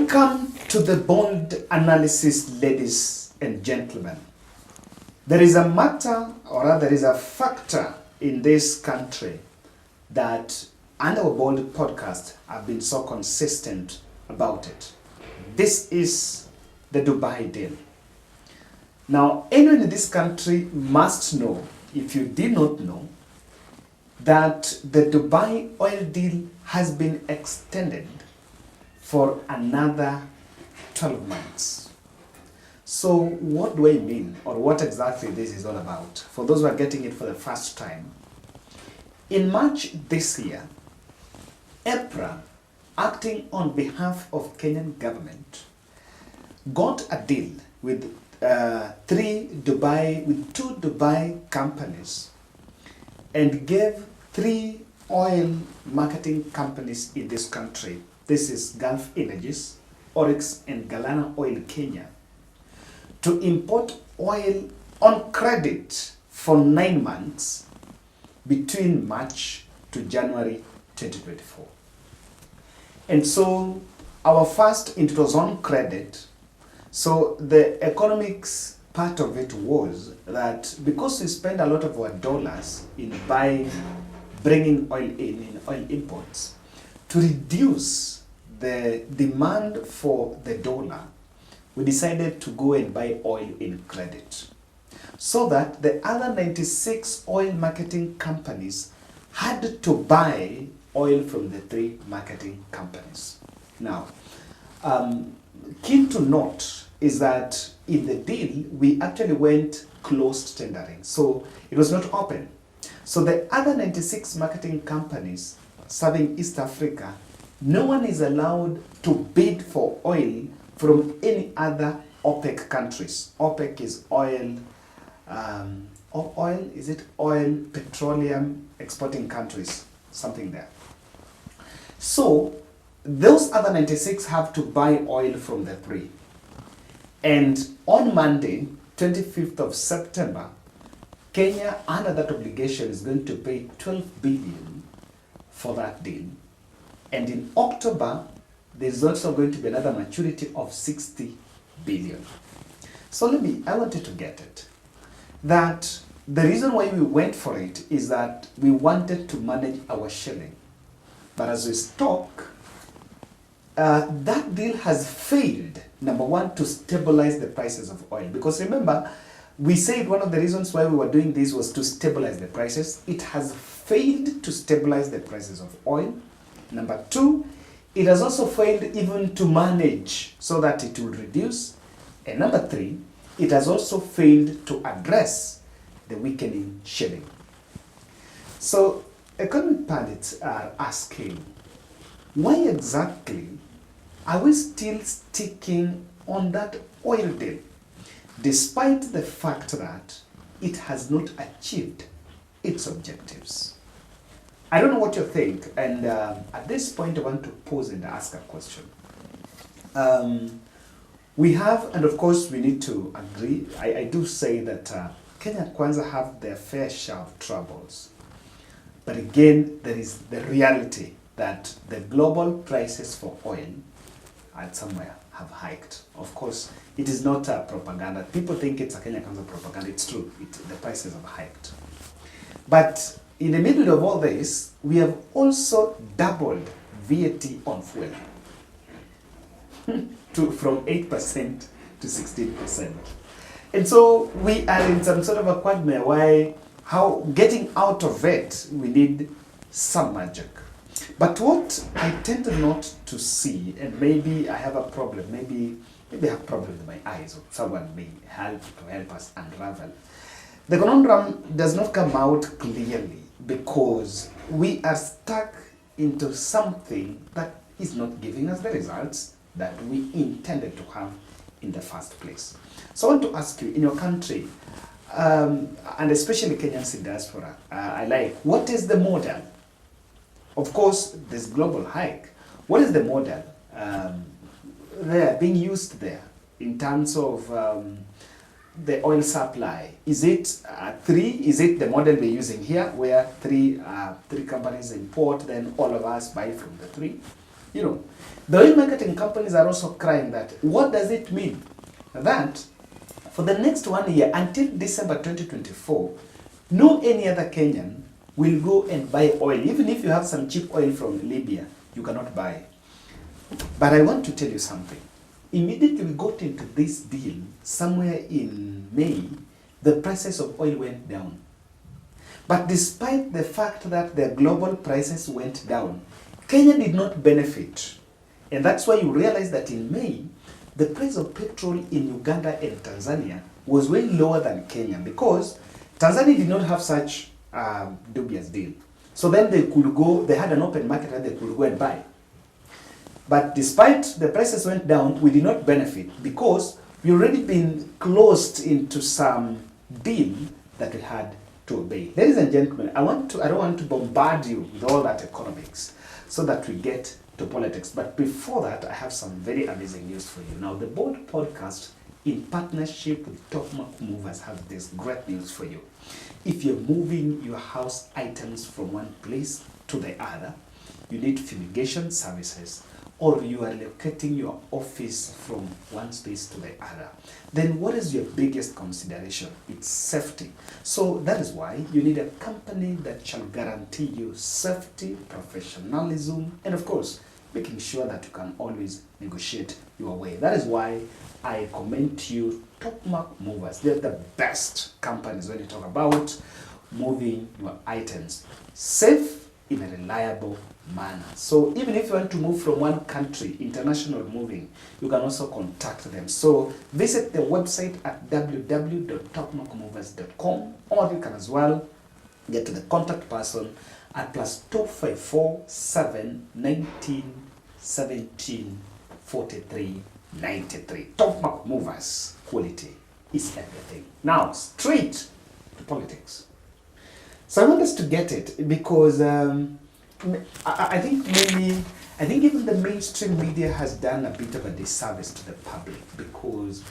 come to the bond analysis, ladies and gentlemen, there is a matter, or rather there is a factor in this country that, and our Bold podcast have been so consistent about it. This is the Dubai deal. Now, anyone in this country must know, if you did not know, that the Dubai oil deal has been extended for another 12 months. So what do I mean, or what exactly this is all about? For those who are getting it for the first time, in March this year, EPRA, acting on behalf of Kenyan government, got a deal with two Dubai companies and gave 3 oil marketing companies in this country. This is Gulf Energies, Oryx and Galana Oil Kenya, to import oil on credit for 9 months between March to January 2024. And so our first, it was on credit. So the economics part of it was that because we spend a lot of our dollars in bringing oil in oil imports, to reduce the demand for the dollar, we decided to go and buy oil in credit, so that the other 96 oil marketing companies had to buy oil from the 3 marketing companies. Now, keen to note is that in the deal, we actually went closed tendering. So it was not open. So the other 96 marketing companies serving East Africa, no one is allowed to bid for oil from any other OPEC countries. OPEC is oil, oil, petroleum exporting countries, something there. So those other 96 have to buy oil from the 3. And on Monday, 25th of September, Kenya, under that obligation, is going to pay 12 billion for that deal. And in October, there's also going to be another maturity of 60 billion. So I wanted to get it. That the reason why we went for it is that we wanted to manage our shilling. But as we talk, that deal has failed, number one, to stabilize the prices of oil. Because remember, we said one of the reasons why we were doing this was to stabilize the prices. It has failed to stabilize the prices of oil. Number 2, it has also failed even to manage so that it will reduce. And number 3, it has also failed to address the weakening shilling. So economic pundits are asking, why exactly are we still sticking on that oil deal, despite the fact that it has not achieved its objectives? I don't know what you think, and at this point I want to pause and ask a question. We have, and of course we need to agree, I do say that Kenya Kwanza have their fair share of troubles. But again, there is the reality that the global prices for oil at somewhere have hiked. Of course, it is not propaganda. People think it's a Kenya Kwanza propaganda. It's true. The prices have hiked. But in the middle of all this, we have also doubled VAT on fuel from 8% to 16%. And so we are in some sort of a quagmire where getting out of it, we need some magic. But what I tend not to see, and maybe I have a problem, maybe I have a problem with my eyes, or someone may help us unravel. The conundrum does not come out clearly because we are stuck into something that is not giving us the results that we intended to have in the first place. So I want to ask you, in your country, and especially Kenyans in diaspora, what is the model? Of course, there's global hike. What is the model being used there in terms of the oil supply? Is it 3? Is it the model we're using here, where three companies import, then all of us buy from the 3? The oil marketing companies are also crying that, what does it mean? That for the next 1 year, until December 2024, no any other Kenyan will go and buy oil. Even if you have some cheap oil from Libya, you cannot buy. But I want to tell you something. Immediately we got into this deal, somewhere in May, the prices of oil went down. But despite the fact that the global prices went down, Kenya did not benefit. And that's why you realize that in May, the price of petrol in Uganda and Tanzania was way lower than Kenya, because Tanzania did not have such dubious deal. So then they had an open market and they could go and buy. But despite the prices went down, we did not benefit because we already been closed into some deal that we had to obey. Ladies and gentlemen, I don't want to bombard you with all that economics so that we get to politics. But before that, I have some very amazing news for you. Now, the Bold Podcast, in partnership with Top Movers, has this great news for you. If you're moving your house items from one place to the other, you need fumigation services, or you are locating your office from one space to the other, then what is your biggest consideration? It's safety. So that is why you need a company that shall guarantee you safety, professionalism, and of course, making sure that you can always negotiate your way. That is why I commend to you Top Movers. They're the best companies when you talk about moving your items safe in a reliable manner. So even if you want to move from one country, international moving, you can also contact them. So visit the website at www.topmarkmovers.com, or you can as well get to the contact person at +254 719 17 43 93. Top Movers, quality is everything. Now, straight to politics. So I want us to get it because I think even the mainstream media has done a bit of a disservice to the public, because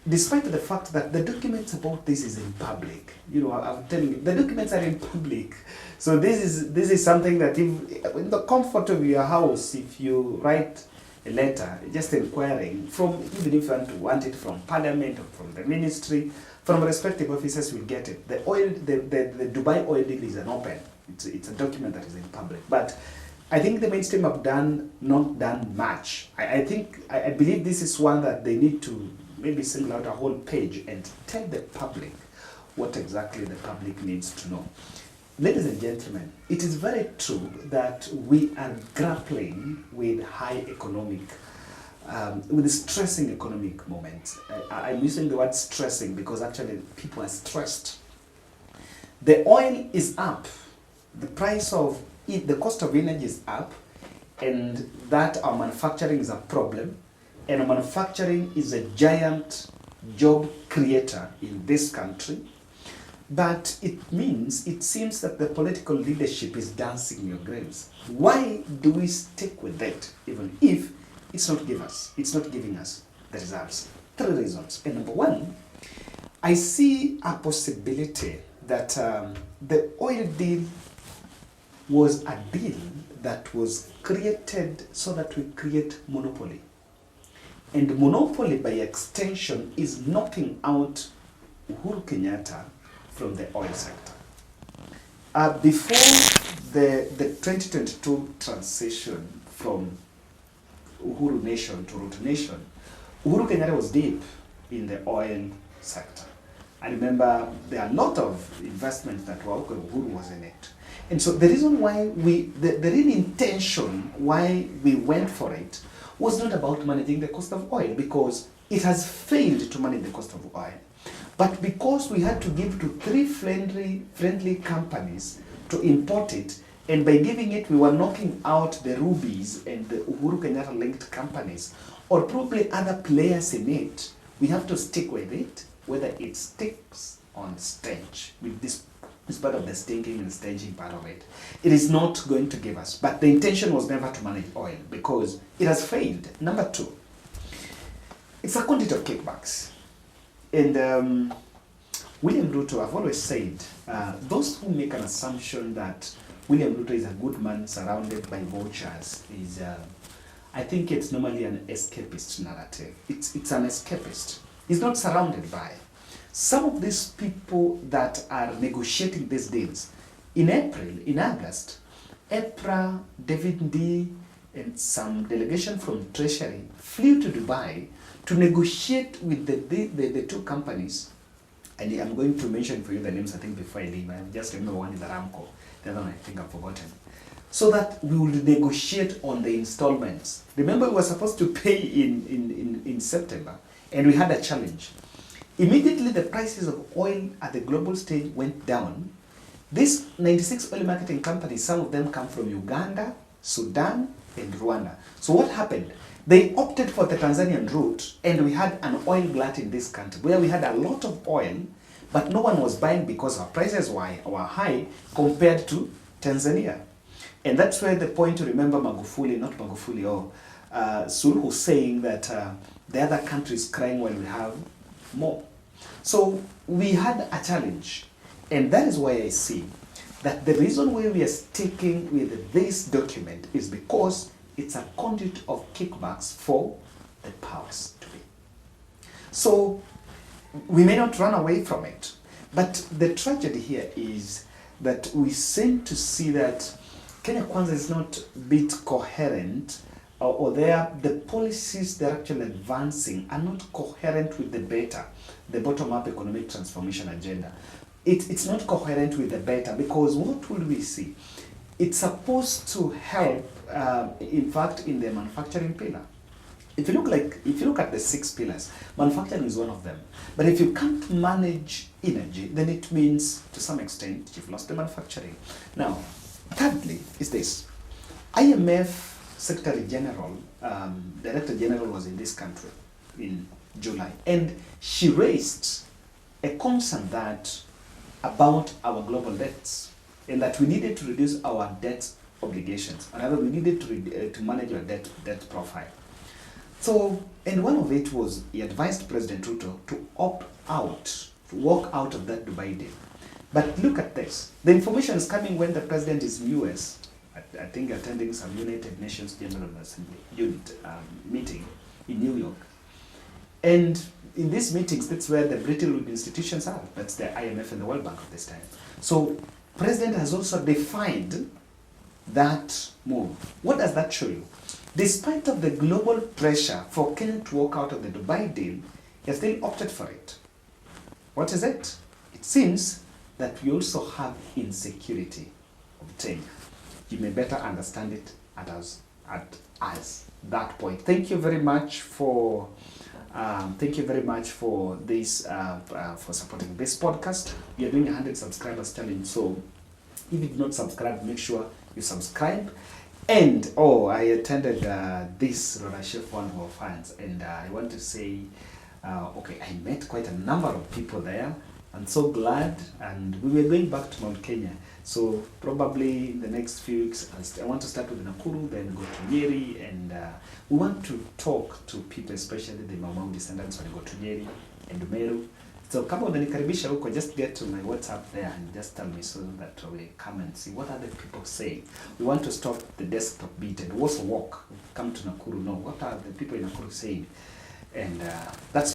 despite the fact that the documents about this is in public, I'm telling you, the documents are in public. So this is something that if in the comfort of your house, if you write a letter just inquiring from, even if you want it from Parliament or from the ministry, from respective officers, will get it. The Dubai oil deal is an open. It's a document that is in public. But I think the mainstream have not done much. I believe this is one that they need to maybe single out a whole page and tell the public what exactly the public needs to know. Ladies and gentlemen, it is very true that we are grappling with high economic, with stressing economic moments. I'm using the word stressing because actually people are stressed. The oil is up. The price of it, the cost of energy is up, and that our manufacturing is a problem, and our manufacturing is a giant job creator in this country. But it seems that the political leadership is dancing your graves. Why do we stick with that, even if it's not giving us the results? 3 reasons. And number 1, I see a possibility that the oil deal was a deal that was created so that we create monopoly. And monopoly, by extension, is knocking out Uhuru Kenyatta from the oil sector. Before the 2022 transition from Uhuru Nation to Ruto Nation, Uhuru Kenyatta was deep in the oil sector. I remember there are a lot of investments that were okay, Uhuru was in it. And so the reason why the real intention why we went for it was not about managing the cost of oil, because it has failed to manage the cost of oil. But because we had to give to 3 friendly companies to import it, and by giving it, we were knocking out the Rubies and the Uhuru Kenyatta linked companies, or probably other players in it, we have to stick with it, whether it sticks on stage. With this part of the stinking and staging part of it, it is not going to give us. But the intention was never to manage oil, because it has failed. Number 2, it's a quantity of kickbacks. And William Ruto, I've always said, those who make an assumption that William Ruto is a good man surrounded by vultures is I think it's normally an escapist narrative. It's an escapist. It's not surrounded by. Some of these people that are negotiating these deals, in August, EPRA, David D, and some delegation from Treasury flew to Dubai to negotiate with the two companies. And I'm going to mention for you the names, I think, before I leave. I just remember one is Aramco, the other one I think I've forgotten. So that we will negotiate on the installments. Remember, we were supposed to pay in September, and we had a challenge. Immediately, the prices of oil at the global stage went down. These 96 oil marketing companies, some of them come from Uganda, Sudan, and Rwanda. So what happened? They opted for the Tanzanian route, and we had an oil glut in this country where we had a lot of oil, but no one was buying because our prices were high compared to Tanzania. And that's where the point to remember Magufuli, not Magufuli, Suluhu saying that the other countries crying while we have more. So we had a challenge, and that is why I see that the reason why we are sticking with this document is because it's a conduit of kickbacks for the powers to be. So we may not run away from it, but the tragedy here is that we seem to see that Kenya Kwanza is not a bit coherent, or the policies they're actually advancing are not coherent with the bottom-up economic transformation agenda. It's not coherent with the better, because what will we see? It's supposed to help, in fact, in the manufacturing pillar. If you look at the 6 pillars, manufacturing is one of them. But if you can't manage energy, then it means, to some extent, you've lost the manufacturing. Now, thirdly, is this. IMF Secretary General, Director General was in this country in July, and she raised a concern about our global debts, and that we needed to reduce our debt obligations. Rather, we needed to manage our debt profile. So, and one of it was, he advised President Ruto to opt out, to walk out of that Dubai deal. But look at this. The information is coming when the president is in US, I think attending some United Nations General Assembly unit meeting in New York. And in these meetings, that's where the brittle institutions are. That's the IMF and the World Bank of this time. So, President has also defined that move. What does that show you? Despite of the global pressure for Kenya to walk out of the Dubai deal, he has still opted for it. What is it? It seems that we also have insecurity obtained. You may better understand it at that point. Thank you very much for this for supporting this podcast. We are doing 100 subscribers challenge, so if you did not subscribe, make sure you subscribe. And I attended this Radiomaisha one of our fans, and I want to say, I met quite a number of people there. I'm so glad, and we were going back to Mount Kenya. So probably in the next few weeks, I want to start with Nakuru, then go to Nyeri, and we want to talk to people, especially the Mau descendants when they go to Nyeri and Meru. So kama unanikaribisha huko, just get to my WhatsApp there and just tell me so that we come and see what other people say. We want to stop the desktop beat and also walk. Come to Nakuru, know what are the people in Nakuru saying, and that's